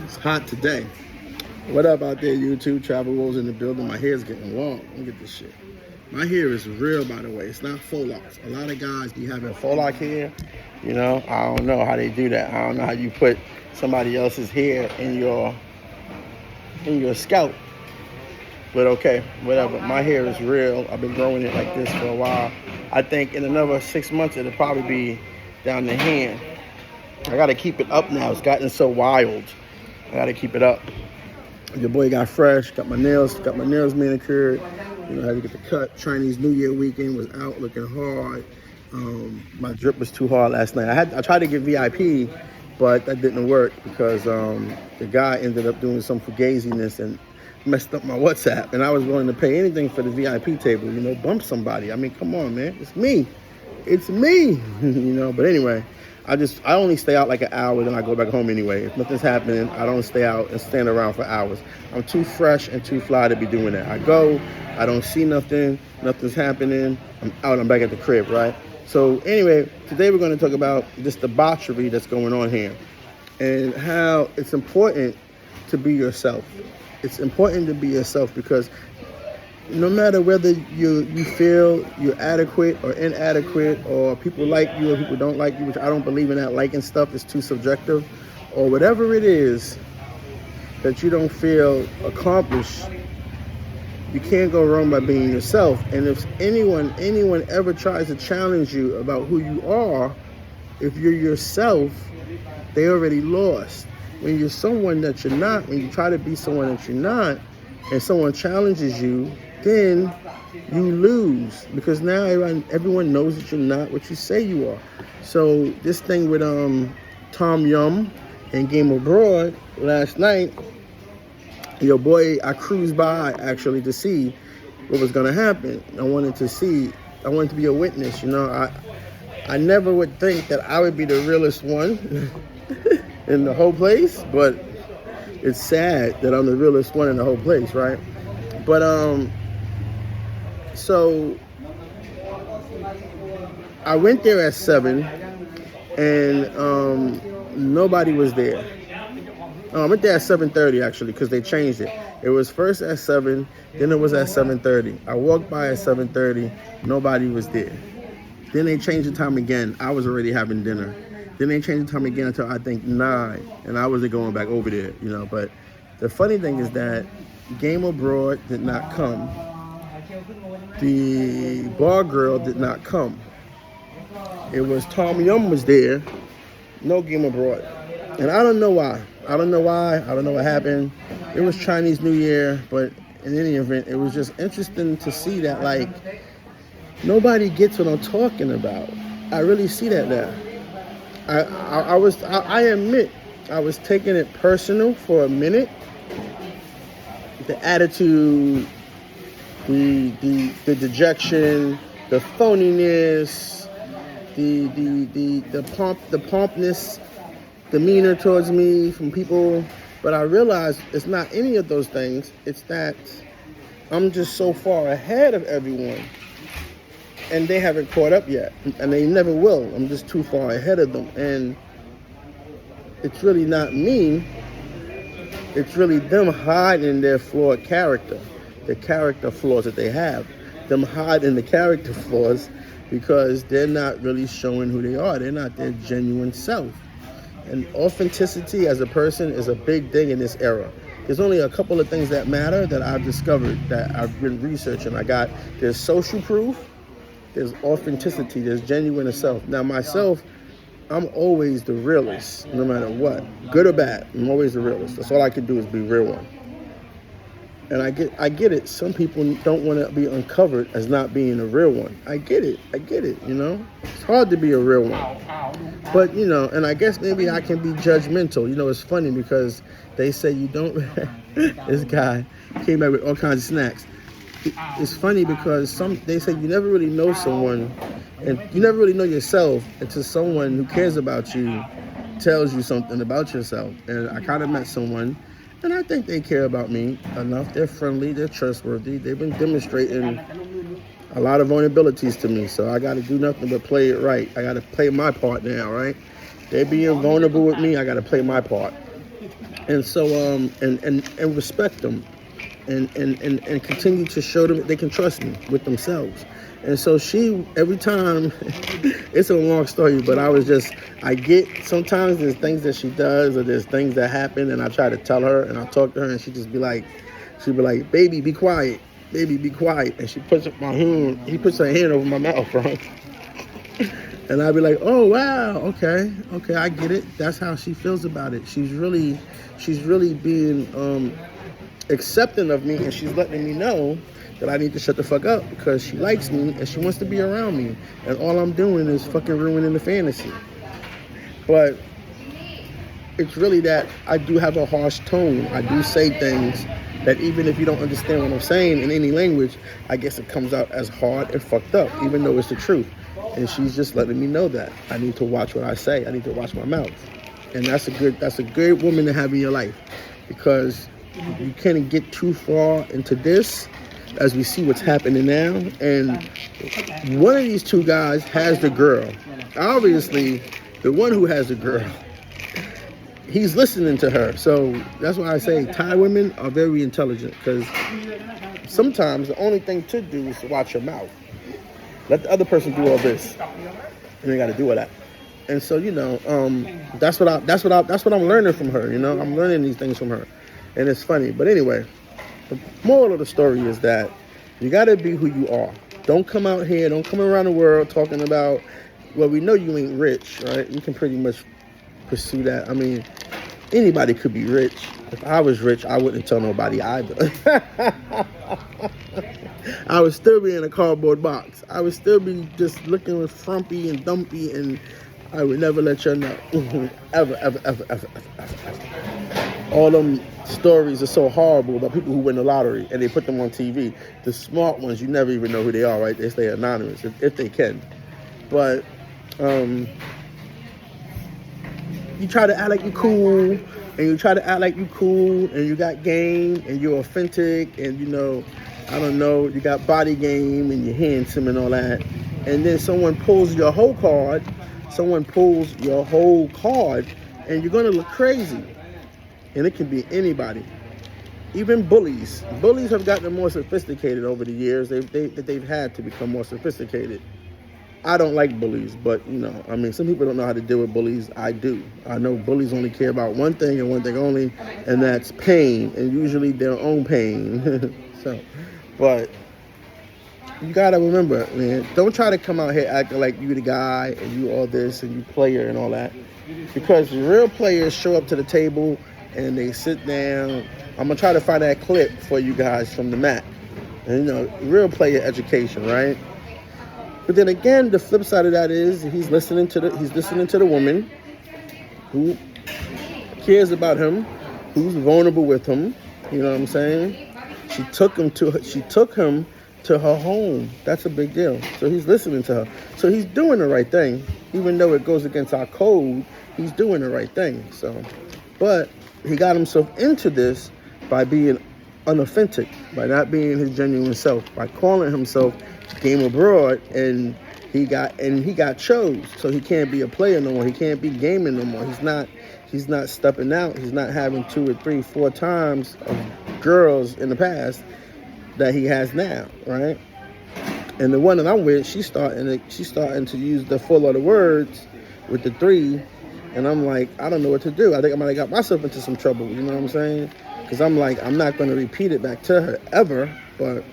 It's hot today. What up out there, YouTube? Travel Wolves in the building. My hair's getting long. Look at this shit. My hair is real, by the way. It's not faux locks. A lot of guys be having faux lock hair. You know, I don't know how they do that. I don't know how you put somebody else's hair in your scalp. But okay, whatever. My hair is real. I've been growing it like this for a while. I think in another 6 months, it'll probably be down the hand. I got to keep it up now. It's gotten so wild. I got to keep it up. Your boy got fresh, got my nails manicured. You know, had to get the cut. Chinese New Year weekend was out looking hard. My drip was too hard last night. I tried to get VIP, but that didn't work because the guy ended up doing some fugaziness and messed up my WhatsApp. And I was willing to pay anything for the VIP table. You know, bump somebody. I mean, come on, man. It's me. You know. But anyway. I only stay out like an hour, then I go back home anyway. If nothing's happening, I don't stay out and stand around for hours. I'm too fresh and too fly to be doing that. I go, I don't see nothing, nothing's happening, I'm out, I'm back at the crib, right? So anyway, today we're going to talk about this debauchery that's going on here and how it's important to be yourself. It's important to be yourself because no matter whether you feel you're adequate or inadequate, or people like you or people don't like you, which I don't believe in that liking stuff, is too subjective, or whatever it is that you don't feel accomplished, you can't go wrong by being yourself. And if anyone ever tries to challenge you about who you are, if you're yourself, they already lost. When you're someone that you're not, when you try to be someone that you're not, and someone challenges you, then you lose, because now everyone knows that you're not what you say you are. So this thing with Tom Yum and Game Abroad last night, your boy, I cruised by actually to see what was gonna happen. I wanted to be a witness. You know, I never would think that I would be the realest one in the whole place, but it's sad that I'm the realest one in the whole place, right? But so I went there at 7 and nobody was there. I went there at 7:30 actually, because they changed it. It was first at 7, then it was at 7:30. I walked by at 7:30, nobody was there. Then they changed the time again. I was already having dinner. Then they changed the time again until I think 9, and I wasn't going back over there, you know. But the funny thing is that Game Abroad did not come. The bar girl did not come. It was Tom Yum was there, no Game Abroad. And I don't know why. I don't know what happened. It was Chinese New Year, but in any event, it was just interesting to see that, like, nobody gets what I'm talking about. I really see that now. I admit, I was taking it personal for a minute. The attitude, the dejection, the phoniness, the pompness, demeanor towards me from people. But I realized it's not any of those things. It's that I'm just so far ahead of everyone, and they haven't caught up yet, and they never will. I'm just too far ahead of them, and it's really not me. It's really them hiding their flawed character, the character flaws that they have. Them hiding the character flaws because they're not really showing who they are. They're not their genuine self. And authenticity as a person is a big thing in this era. There's only a couple of things that matter that I've discovered, that I've been researching. There's social proof, there's authenticity, there's genuine self. Now myself, I'm always the realist, no matter what, good or bad. I'm always the realist. That's all I can do is be real one. And I get it. Some people don't want to be uncovered as not being a real one. I get it. You know, it's hard to be a real one. But you know, and I guess maybe I can be judgmental. You know, it's funny because they say you don't. This guy came back with all kinds of snacks. It's funny because they say you never really know someone, and you never really know yourself until someone who cares about you tells you something about yourself. And I kind of met someone, and I think they care about me enough. They're friendly, they're trustworthy. They've been demonstrating a lot of vulnerabilities to me, so I got to do nothing but play it right. I got to play my part now, right? They're being vulnerable with me. I got to play my part. And so and respect them, and continue to show them that they can trust me with themselves. And so she, every time, it's a long story, but I get, sometimes there's things that she does or there's things that happen, and I try to tell her and I talk to her, and she'd be like, baby, be quiet. Baby, be quiet. And she puts he puts her hand over my mouth, right? And I'd be like, oh, wow, okay, I get it. That's how she feels about it. She's really being accepting of me, and she's letting me know that I need to shut the fuck up because she likes me and she wants to be around me. And all I'm doing is fucking ruining the fantasy. But it's really that I do have a harsh tone. I do say things that even if you don't understand what I'm saying in any language, I guess it comes out as hard and fucked up, even though it's the truth. And she's just letting me know that I need to watch what I say. I need to watch my mouth. And that's a good woman to have in your life, because you can't get too far into this, as we see what's happening now. And one of these two guys has the girl. Obviously, the one who has the girl, he's listening to her. So that's why I say Thai women are very intelligent, because sometimes the only thing to do is to watch your mouth. Let the other person do all this, and they got to do all that. And so, that's what I'm learning from her. I'm learning these things from her, and it's funny. But anyway, the moral of the story is that you got to be who you are. Don't come out here, don't come around the world talking about, well, we know you ain't rich, right? You can pretty much pursue that. I mean, anybody could be rich. If I was rich, I wouldn't tell nobody either. I would still be in a cardboard box. I would still be just looking frumpy and dumpy, and I would never let you know. ever. All them stories are so horrible about people who win the lottery, and they put them on TV. The smart ones, you never even know who they are, right? They stay anonymous if they can. But you try to act like you're cool, and you try to act like you cool, and you got game, and you're authentic, and you got body game, and you're handsome and all that. And then someone pulls your whole card, and you're gonna look crazy. And it can be anybody, even bullies. Bullies have gotten more sophisticated over the years. They've had to become more sophisticated. I don't like bullies, but some people don't know how to deal with bullies. I do. I know bullies only care about one thing and one thing only, and that's pain, and usually their own pain. But you gotta remember, man, don't try to come out here acting like you the guy and you all this and you player and all that, because the real players show up to the table and they sit down. I'm gonna try to find that clip for you guys from the mat. And real player education, right? But then again, the flip side of that is he's listening to the woman who cares about him, who's vulnerable with him. You know what I'm saying? She took him to her home. That's a big deal. So he's listening to her. So he's doing the right thing, even though it goes against our code. He's doing the right thing. But he got himself into this by being unauthentic, by not being his genuine self, by calling himself Game Abroad, and he got chose. So he can't be a player no more. He can't be gaming no more. He's not stepping out. He's not having 2 or 3, 4 times of girls in the past that he has now, right? And the one that I'm with, she's starting to use the 4 letter words with the 3. And I'm like, I don't know what to do. I think I might have got myself into some trouble. You know what I'm saying? Because I'm like, I'm not going to repeat it back to her ever. But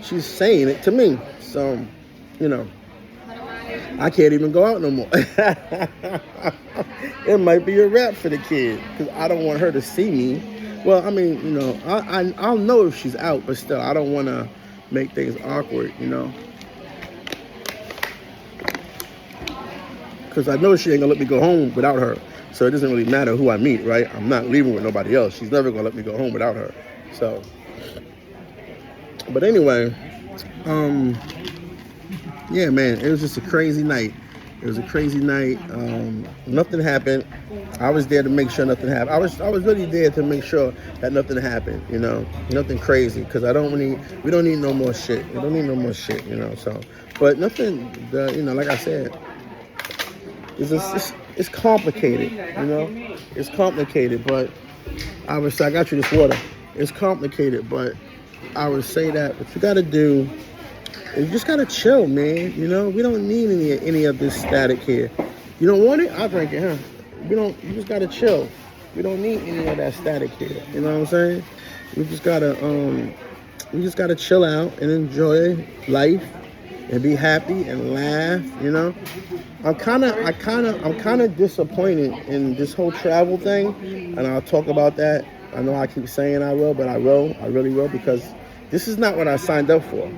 she's saying it to me. So, I can't even go out no more. It might be a wrap for the kid, because I don't want her to see me. Well, I mean, I'll know if she's out, but still, I don't want to make things awkward, Because I know she ain't going to let me go home without her. So it doesn't really matter who I meet, right? I'm not leaving with nobody else. She's never going to let me go home without her. So, but anyway, yeah, man, it was just a crazy night. Nothing happened. I was there to make sure nothing happened. I was really there to make sure that nothing happened, nothing crazy, because we don't need no more shit. We don't need no more shit, So, but nothing, like I said, it's complicated, you know. It's complicated, but I would say, I got you this water. It's complicated, but I would say that what you got to do is you just got to chill, man. You know, we don't need any of this static here. You don't want it? I'll drink it, huh? You just got to chill. We don't need any of that static here. You know what I'm saying? We just got to chill out and enjoy life and be happy and laugh, you know. I'm kind of disappointed in this whole travel thing, and I'll talk about that. I know I keep saying I will, but I really will, because this is not what I signed up for.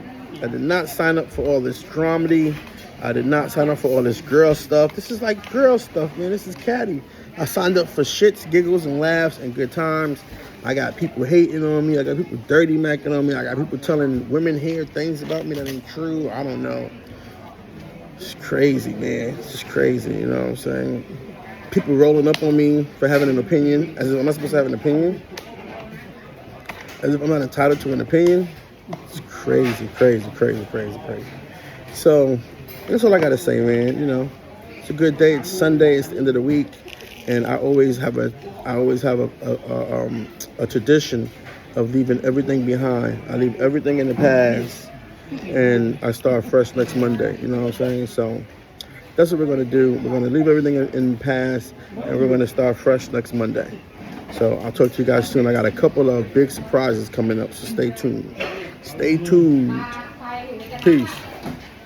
I did not sign up for all this dramedy. I did not sign up for all this girl stuff. This is like girl stuff, man. This is catty. I signed up for shits, giggles, and laughs and good times. I got people hating on me. I got people dirty macking on me. I got people telling women here things about me that ain't true. I don't know. It's crazy, man. It's just crazy, you know what I'm saying? People rolling up on me for having an opinion. As if I'm not supposed to have an opinion. As if I'm not entitled to an opinion. It's crazy. So, that's all I gotta say, man. You know, it's a good day. It's Sunday. It's the end of the week. And I always have a tradition of leaving everything behind. I leave everything in the past, and I start fresh next Monday. You know what I'm saying? So that's what we're gonna do. We're gonna leave everything in the past, and we're gonna start fresh next Monday. So I'll talk to you guys soon. I got a couple of big surprises coming up, so stay tuned. Stay tuned. Peace.